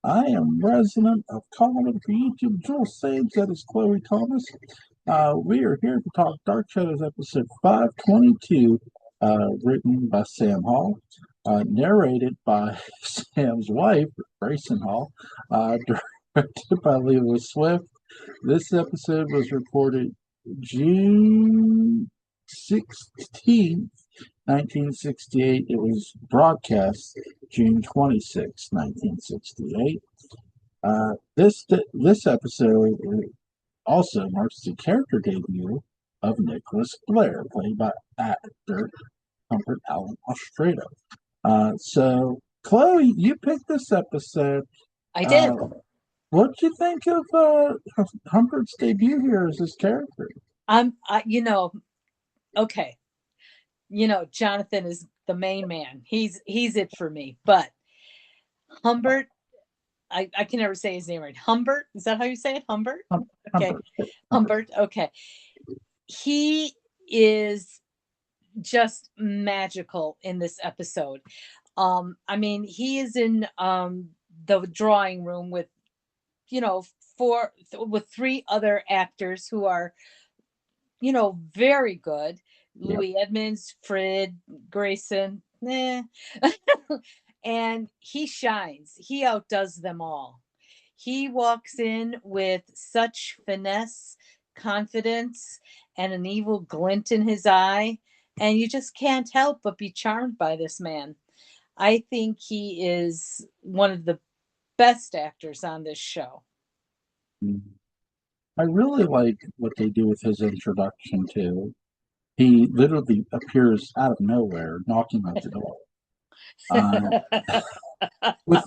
I am resident of Colorado for YouTube. Joel Sage, that is Chloe Thomas. We are here to talk Dark Shadows episode 522, written by Sam Hall, narrated by Sam's wife, Grayson Hall, directed by Leila Swift. This episode was recorded June 16th, 1968. It was broadcast June 26th, 1968. This episode also marks the character debut of Nicholas Blair, played by actor Humbert Allen Ostrato. So, Chloe, you picked this episode. I Uh, did. what do you think of Humbert's debut here as this character? Okay. Jonathan is the main man. He's it for me. But Humbert, I can never say his name right. Humbert, is that how you say it? Humbert? Okay. Humbert. Humbert. Humbert. Okay. He is just magical in this episode. He is in the drawing room with, you know, with three other actors who are, very good. Yep. Louis Edmonds, Fred Grayson, and he shines. He outdoes them all. He walks in with such finesse, confidence, and an evil glint in his eye, and you just can't help but be charmed by this man. I think he is one of the best actors on this show. I really like what they do with his introduction too. He literally appears out of nowhere, knocking at the door. Uh, with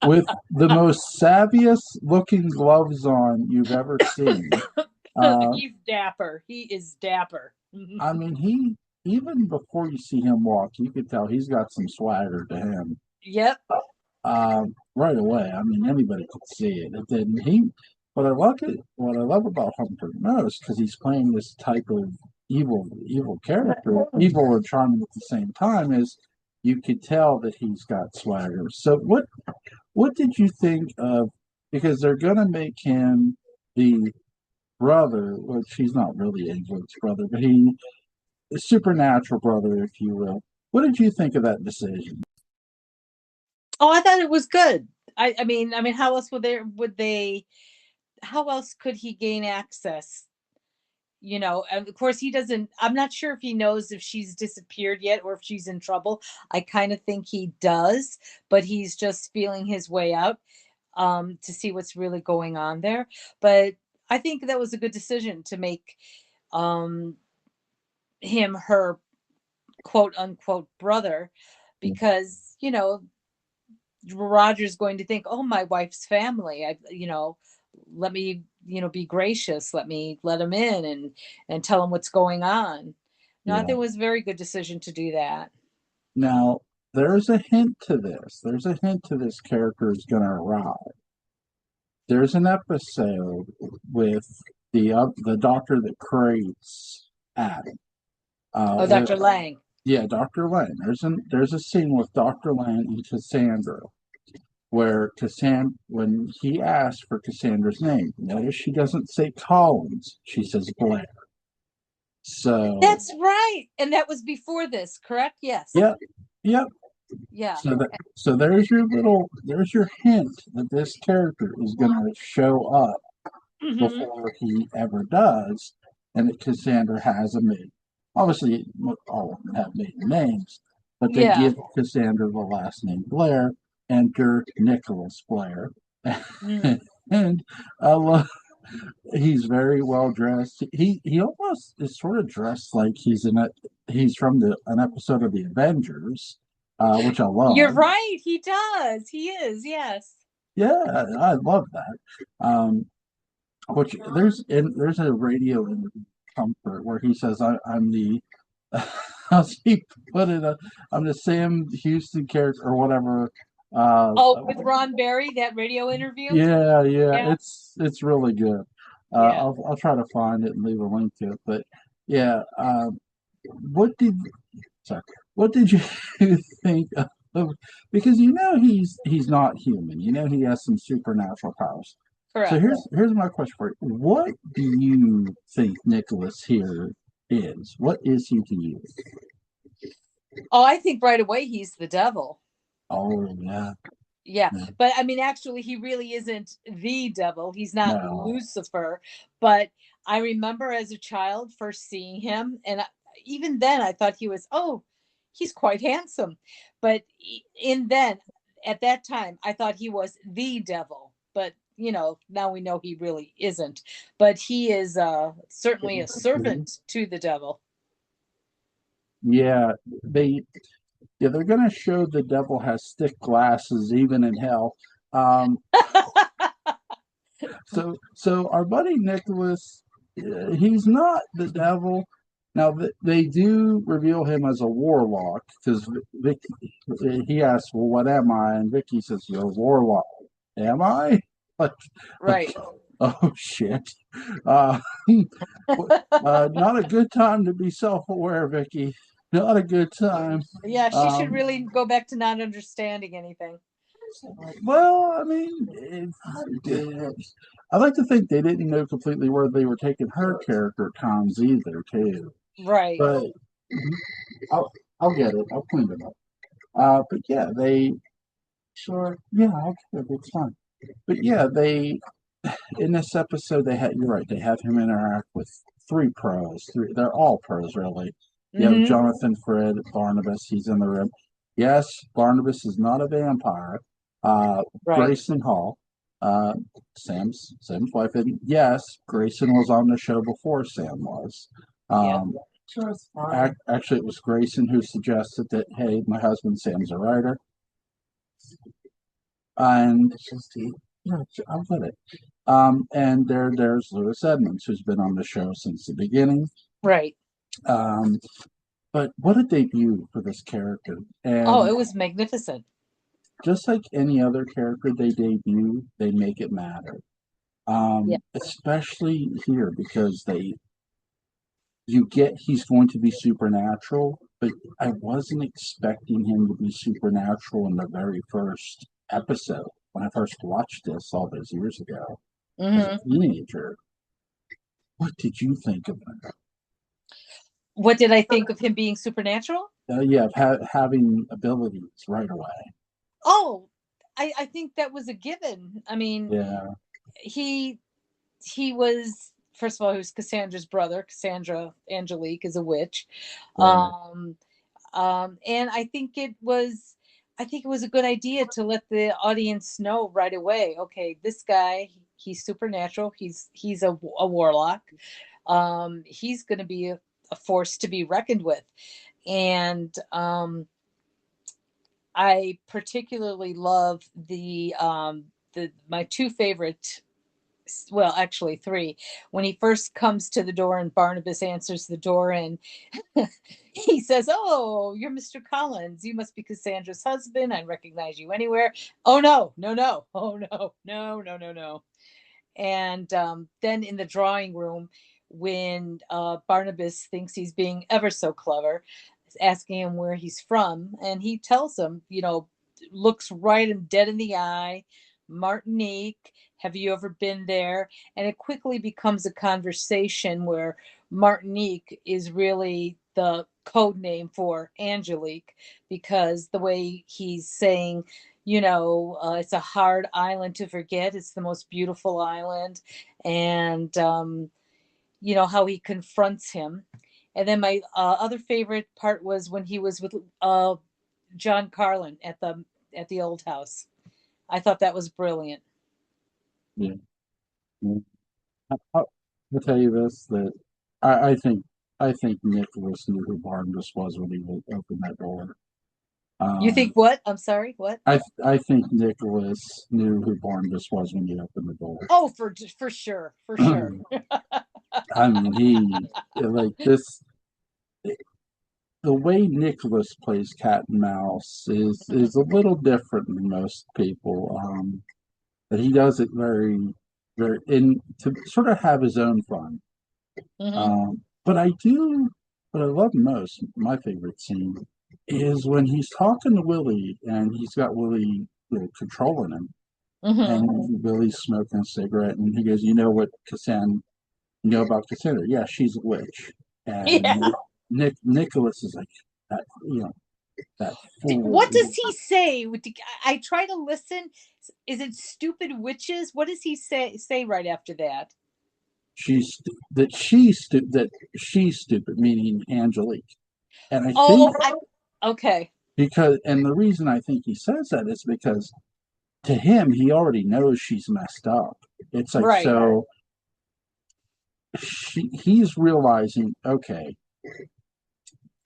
with the most savviest looking gloves on you've ever seen. Uh, He's dapper. He is dapper. I mean, he even before you see him walk, you could tell he's got some swagger to him. Yep. Right away. I mean, anybody could see it. And then what I love about Hunter most, because he's playing this type of evil character, evil and charming at the same time, is you could tell that he's got swagger. So what did you think of? Because they're gonna make him the brother, which he's not really England's brother, but he supernatural brother, if you will. What did you think of that decision? Oh, I thought it was good. I mean, how else would they? How else could he gain access? And of course he doesn't. I'm not sure if he knows if she's disappeared yet or if she's in trouble. I kind of think he does, but he's just feeling his way out to see what's really going on there. But I think that was a good decision to make um, him her quote unquote brother, because Roger's going to think, oh, my wife's family. Let me, be gracious. Let him in and tell him what's going on. No, I think Yeah. it was a very good decision to do that. Now, there's a hint to this. There's a hint to this character is going to arrive. There's an episode with the doctor that creates Adam. Oh, With Dr. Lang. Yeah, Dr. Lane. There's a scene with Dr. Lane and Cassandra where when he asks for Cassandra's name, notice she doesn't say Collins. She says Blair. So, That's right. And that was before this, correct? Yes. yep, yep. Yeah. So there's your hint that this character is going to show up Hmm. before he ever does, and that Cassandra has a maiden. Obviously, all of them have maiden names, but they Yeah. give Cassandra the last name Blair. Enter Nicholas Blair, Mm. and I love. He's very well dressed. He almost is sort of dressed like he's from an episode of the Avengers, which I You're love. right. He does. He is. Yes. Yeah, I love that. Which there's a radio in Comfort where he says I'm the how's he put it? I'm the Sam Houston character or whatever. Oh, with Ron Berry, that radio interview. Yeah, Yeah. it's really good. Yeah. I'll try to find it and leave a link to it. But yeah, what did sorry, what did you think Oh, because you know he's not human. You know he has some supernatural powers. So Correct. here's my question for you. What do you think Nicholas here is? What is he to you? Oh, I think right away he's the devil. Oh yeah, Yeah, yeah. but I mean, actually, he really isn't the devil. He's not No, Lucifer. But I remember as a child first seeing him, and even then, I thought he was, oh, he's quite handsome. But in then, at that time, I thought he was the devil. But now we know he really isn't. But he is certainly a servant to the devil. yeah, they they're gonna show the devil has thick glasses even in hell. Um, so our buddy Nicholas, he's not the devil. Now they do reveal him as a warlock because Vicky, he asks, "Well, what am I?" And Vicky says, "You're a warlock." Am I? Like, Right. like, oh shit. Uh, not a good time to be self-aware, Vicky. Not a good time. Yeah, she should Um, really go back to not understanding anything. well, I mean, I like to think they didn't know completely where they were taking her character at times either, too. Right. But I'll I'll get it. I'll clean it up. But yeah, they sure. Yeah, I'll get it. It's fine. But yeah, they in this episode they had. You're right. They have him interact with three pros. Three. They're all pros, really. You have Mm-hmm. Jonathan Fred Barnabas. He's in the room. Yes, Barnabas is not a vampire. Right. Grayson Hall, uh, Sam's wife. And yes, Grayson was on the show before Sam was. Yep. Um, actually, it was Grayson who suggested that, hey, my husband Sam's a writer, and yeah, I'll get it. And there's Lewis Edmonds, who's been on the show since the beginning. Right. Um, but what a debut for this character! Oh, And it was magnificent. just like any other character they debut, they make it matter. Yeah. Especially here because you get he's going to be supernatural, but I wasn't expecting him to be supernatural in the very first episode when I first watched this all those years ago as a Hmm. teenager. What did you think of him? What did I think of him being supernatural? Yeah, having abilities right away. Oh, I think that was a given. I mean, Yeah, he he was first of all, he was Cassandra's brother. Cassandra Angelique is a witch. right. Um, and I think it was a good idea to let the audience know right away. Okay, this guy, he's supernatural. He's a warlock. He's going to be a force to be reckoned with. And I particularly love the my two favorite, well, actually three. When he first comes to the door and Barnabas answers the door, and he says, "Oh, you're Mr. Collins. You must be Cassandra's husband. I recognize you anywhere." Oh no, no, no. Oh no, no, no, no, no. And then in the drawing room, when Barnabas thinks he's being ever so clever, asking him where he's from, and he tells him, looks right him dead in the eye, Martinique. Have you ever been there? And it quickly becomes a conversation where Martinique is really the code name for Angelique, because the way he's saying, it's a hard island to forget. It's the most beautiful island. And, how he confronts him. And then my other favorite part was when he was with John Carlin at the old house. I thought that was brilliant. Yeah. Yeah. I'll tell you this that I think Nicholas knew who Barnabas was when he opened that door. You think Um, what? I'm sorry, what? I think Nicholas knew who Barnabas was when he opened the door. Oh, for sure, for sure. I mean, he like this. The way Nicholas plays cat and mouse is a little different than most people. But he does it very in to sort of have his own fun. Hmm. But I do, what I love most, my favorite scene is when he's talking to Willie and he's got Willie, controlling him, Hmm. and Willie's smoking a cigarette, and he goes, "You know what you know about Cassandra? Yeah, she's a witch." Yeah. And Nicholas is like, that, that fool. What does he say? I try to listen. Is it stupid witches? What does he say right after that? That she's stupid, meaning Angelique. And I think Oh, okay. because, and the reason I think he says that is because to him, he already knows she's messed up. It's like, Right. so he's realizing, okay,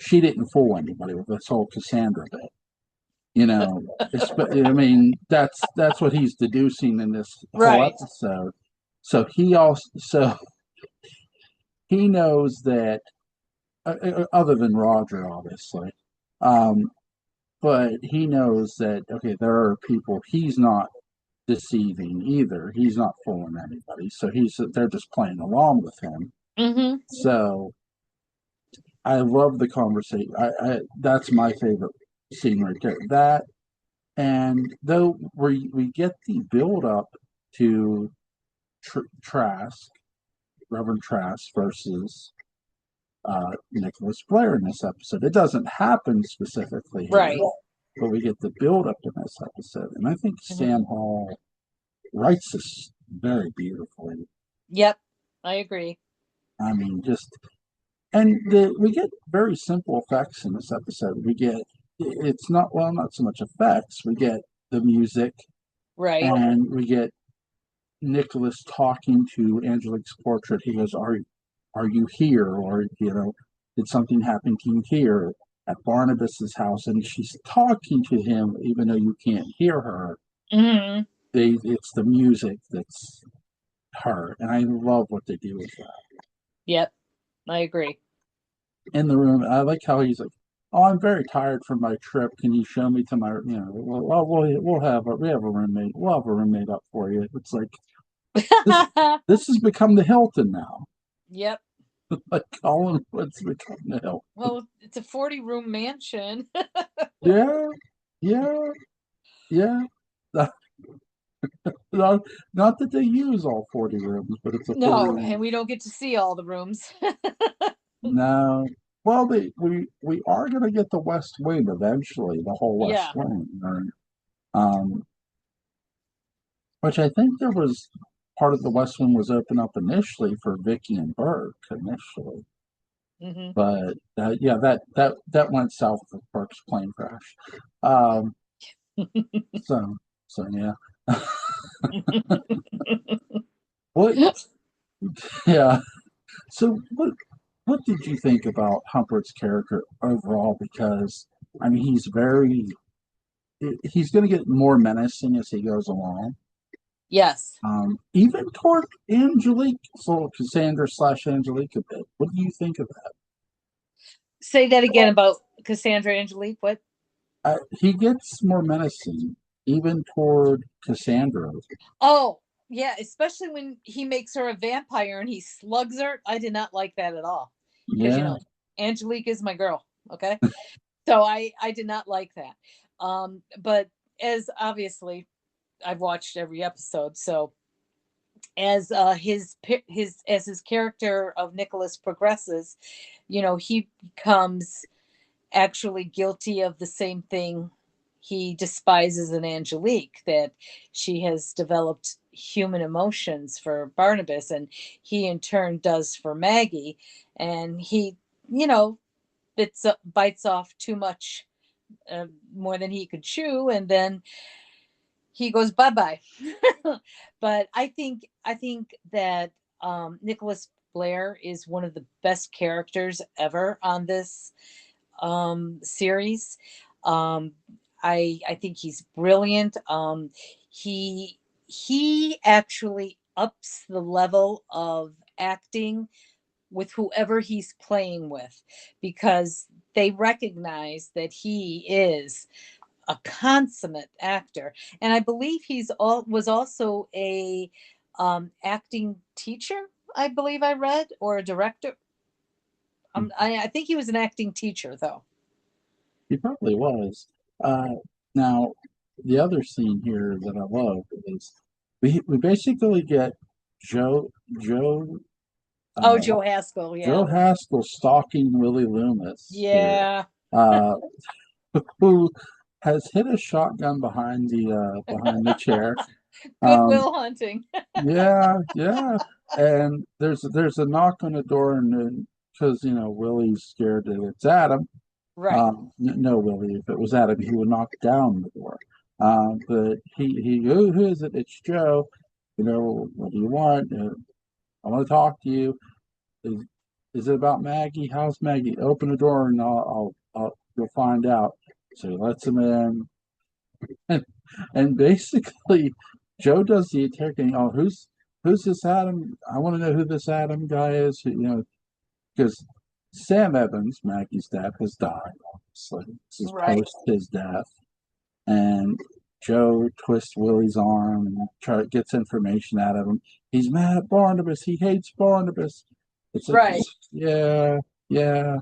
she didn't fool anybody with this whole Cassandra bit. I mean, that's what he's deducing in this whole Right. episode. So he knows that, other than Roger, obviously, um, but he knows that, okay, there are people he's not deceiving either. He's not fooling anybody. So they're just playing along with him. Hmm. So I love the conversation. That's my favorite scene right there. That, and though we get the build up to Trask, Reverend Trask versus Nicholas Blair in this episode. It doesn't happen specifically here, Right. but we get the build up in this episode, and I think Hmm. Stan Hall writes this very beautifully. Yep. I agree. I mean, just, we get very simple effects in this episode. We get, it's not, well, not so much effects. We get the music, Right. and we get Nicholas talking to Angelique's portrait. He goes, are you here?" Or, "Did something happen to you here at Barnabas's house?" And she's talking to him, even though you can't hear her. Hmm. It's the music that's her, and I love what they do with that. Yep. I agree. In the room, I like how he's like, "Oh, I'm very tired from my trip. Can you show me to my, we have a roommate. We'll have a roommate up for you." It's like, this this has become the Hilton now. Yep. Like Collinwood's become the Hilton. Well, it's a 40-room mansion. Yeah, yeah, yeah. Not, not, not that they use all 40 rooms, but it's a 40 No, room. and we don't get to see all the rooms. No. Well, we are going to get the West Wing eventually, the whole West Yeah. Wing, um, which I think there was part of the West Wing was open up initially for Vicky and Burke initially, Hmm. but yeah, that went south with Burke's plane crash. Um, so yeah. What? Yeah. So what did you think about Humpert's character overall? Because I mean, he's going to get more menacing as he goes along. Yes. Even toward Angelique, so Cassandra slash Angelique a bit. What do you think of that? Say that again about Cassandra Angelique. What? He gets more menacing, even toward Cassandra. Oh, yeah, especially when he makes her a vampire and he slugs her. I did not like that at all. Because Yeah. Angelique is my girl. Okay. So I did not like that. But as obviously I've watched every episode, so as his character of Nicholas progresses, he becomes actually guilty of the same thing he despises in Angelique, that she has developed human emotions for Barnabas, and he in turn does for Maggie. And he, you know, bites off too much, more than he could chew, and then he goes bye bye. But I think that Nicholas Blair is one of the best characters ever on this series. Um, I think he's brilliant. He actually ups the level of acting with whoever he's playing with, because they recognize that he is a consummate actor. And I believe was also a acting teacher. I believe I read, or a director. I think he was an acting teacher though. He probably was. Now, the other scene here that I love is we basically get Joe Joe Oh, uh, Joe Haskell, Joe yeah. Haskell stalking Willie Loomis here, Yeah. uh, who has hid a shotgun behind the chair. Um, Goodwill Hunting. yeah, yeah, and there's a knock on the door, and because Willie's scared that it's Adam. Right. No, Willie, if it was Adam, he would knock down the door. But he who is it? It's Joe. What do you want? I want to talk to you. Is is it about Maggie? How's Maggie? Open the door and you'll find out. So he lets him in, and basically, Joe does the interrogating. Oh, who's this Adam? I want to know who this Adam guy is. Because Sam Evans, Maggie's dad, has died. Obviously, this is Right. post his death, and Joe twists Willie's arm and gets information out of him. He's mad at Barnabas. He hates Barnabas. It's like, Right. yeah, yeah,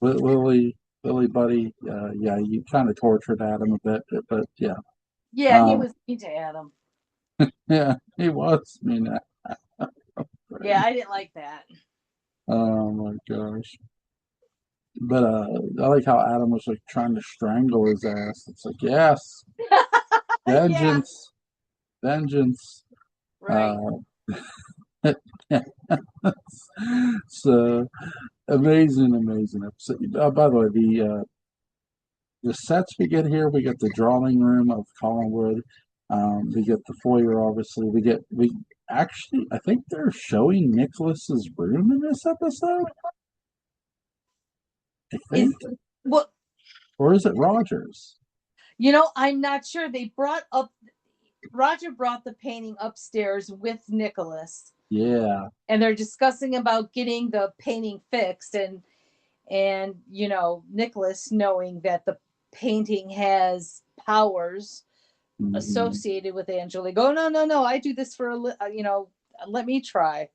Willie, buddy, yeah, you kind of tortured Adam a bit, but yeah, Yeah, he um, was mean to Adam. yeah, he was. I mean, Yeah, I didn't like that. oh my gosh. But I like how Adam was like trying to strangle his ass. It's like, yes, Yeah, vengeance, vengeance. Uh, right. so amazing, amazing episode. By the way, the sets we get here, we get the drawing room of Collinwood. We get the foyer, obviously. We actually, I think they're showing Nicholas's room in this episode. I Is think, well, or is it Rogers? I'm not sure. Roger brought the painting upstairs with Nicholas, Yeah. and they're discussing about getting the painting fixed, and Nicholas, knowing that the painting has powers Mhm. associated with Angelique, go, no, no, no, I do this for let me try.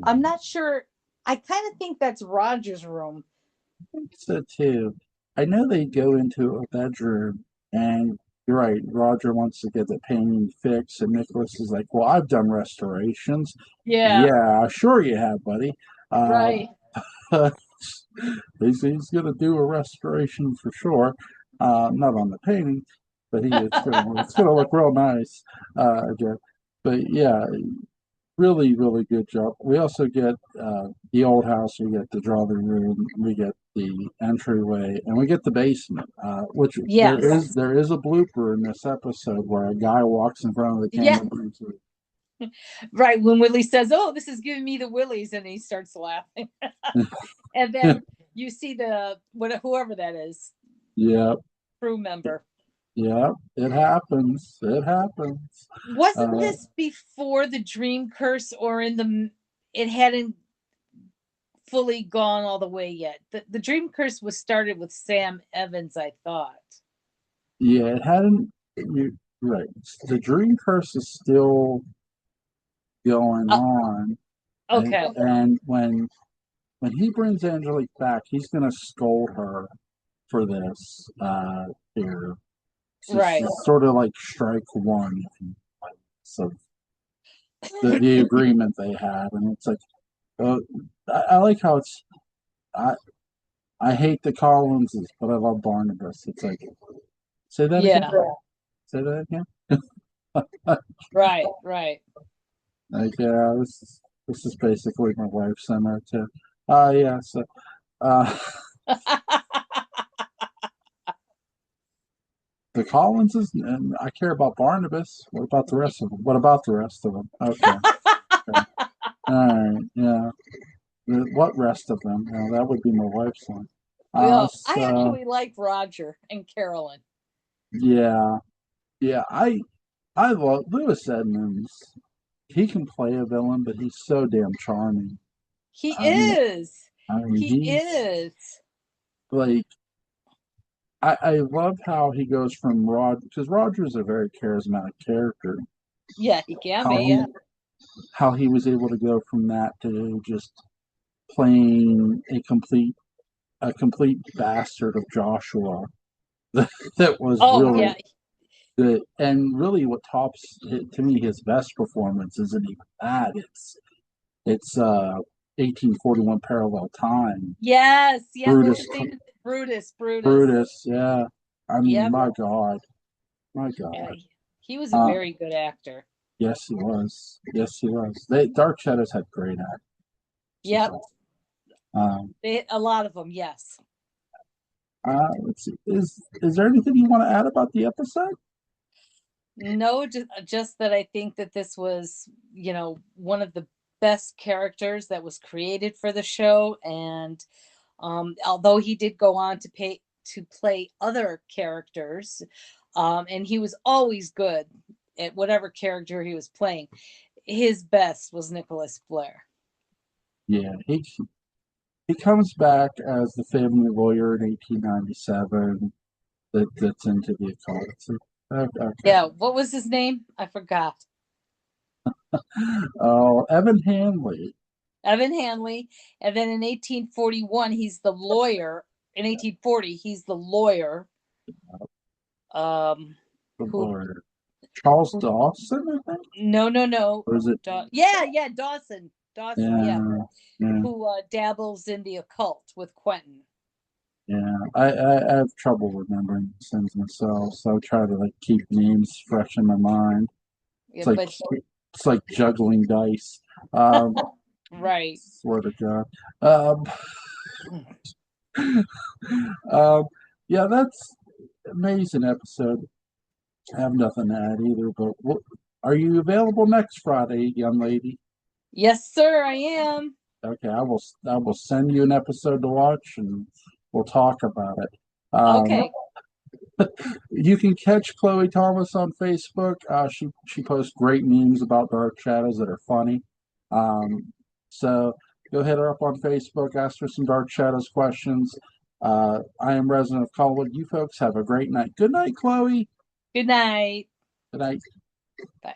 I'm not sure. I kind of think that's Roger's room. Think so too. I know they go into a bedroom, and you're right. Roger wants to get the painting fixed, and Nicholas is like, "Well, I've done restorations." Yeah, Yeah, sure you have, buddy. Uh, right. he's going to do a restoration for sure. Not on the painting, but it's going to look real nice again. But yeah, really, really good job. We also get the old house, we get the drawing room, we get the entryway, and we get the basement. Which Yes. there is a blooper in this episode where a guy walks in front of the Yeah. camera. And brings it. Right. When Willie says, "Oh, this is giving me the willies," and he starts laughing, and then you see whoever that is, Yeah, crew member. yeah, it happens. It happens. Wasn't Uh, this before the dream curse, or it hadn't fully gone all the way yet? The dream curse was started with Sam Evans, I thought. yeah, it hadn't. You're right. The dream curse is still going Oh, on, okay. and when he brings Angelique back, he's going to scold her for this here. Right. It's sort of like strike one, so the agreement they had, and it's like, uh, I like how it's. I I hate the Collinses, but I love Barnabas. It's like, say that again. Yeah. Say that again. Right. Right. Like, yeah, this is basically my wife's summer too. Yeah. So, uh, the Collinses, and I care about Barnabas. What about the rest of them? What about the rest of them? Okay. Okay. All right. Yeah. What rest of them? That would be my wife's one. Well, I So actually like Roger and Carolyn. yeah, yeah. I love Lewis Edmonds. He can play a villain, but he's so damn charming. He I mean, is. He he's is. like I love how he goes from Rod because Roger's a very charismatic character. Yeah, he can How be. Yeah. he was able to go from that to just playing a complete bastard of Joshua. that was Oh really yeah, good. And really, what tops to me his best performance isn't even that. It's 1841 Parallel Time. yes, yeah. What Brutus, was his name? Brutus. Brutus. Brutus. Yeah, I mean, Yep. my God, my Yeah, God. he was a Uh, very good actor. yes, he was. Yes, he was. Dark Shadows had great actors. Yep. Um, A lot of them. Yes. let's see. Is there anything you want to add about the episode? No, just that I think that this was, one of the best characters that was created for the show. And although he did go on to play other characters, and he was always good at whatever character he was playing, his best was Nicholas Blair. Yeah, he comes back as the family lawyer in 1897 that's into the occult. Okay. Yeah, what was his name? I forgot. Oh, Evan Hanley. Evan Hanley. And then in 1841, he's the lawyer. In 1840, he's the lawyer. Um, The who? lawyer. Charles Dawson, I think? No. Or is it? Yeah, Dawson. Dawson, yeah, Yeah, yeah, who dabbles in the occult with Quentin. yeah. I have trouble remembering these things myself, so I try to like keep names fresh in my mind. Yeah, It's like but it's like juggling dice. Um, right. swear to God. Um, um, yeah, that's amazing episode. I have nothing to add either, but are you available next Friday, young lady? Yes, sir, I am. Okay, I will send you an episode to watch and we'll talk about it. Okay. You can catch Chloe Thomas on Facebook. She posts great memes about Dark Shadows that are funny. So go hit her up on Facebook, ask her some Dark Shadows questions. I am resident of Colwood. You folks have a great night. Good night, Chloe. Good night. Good night. Bye.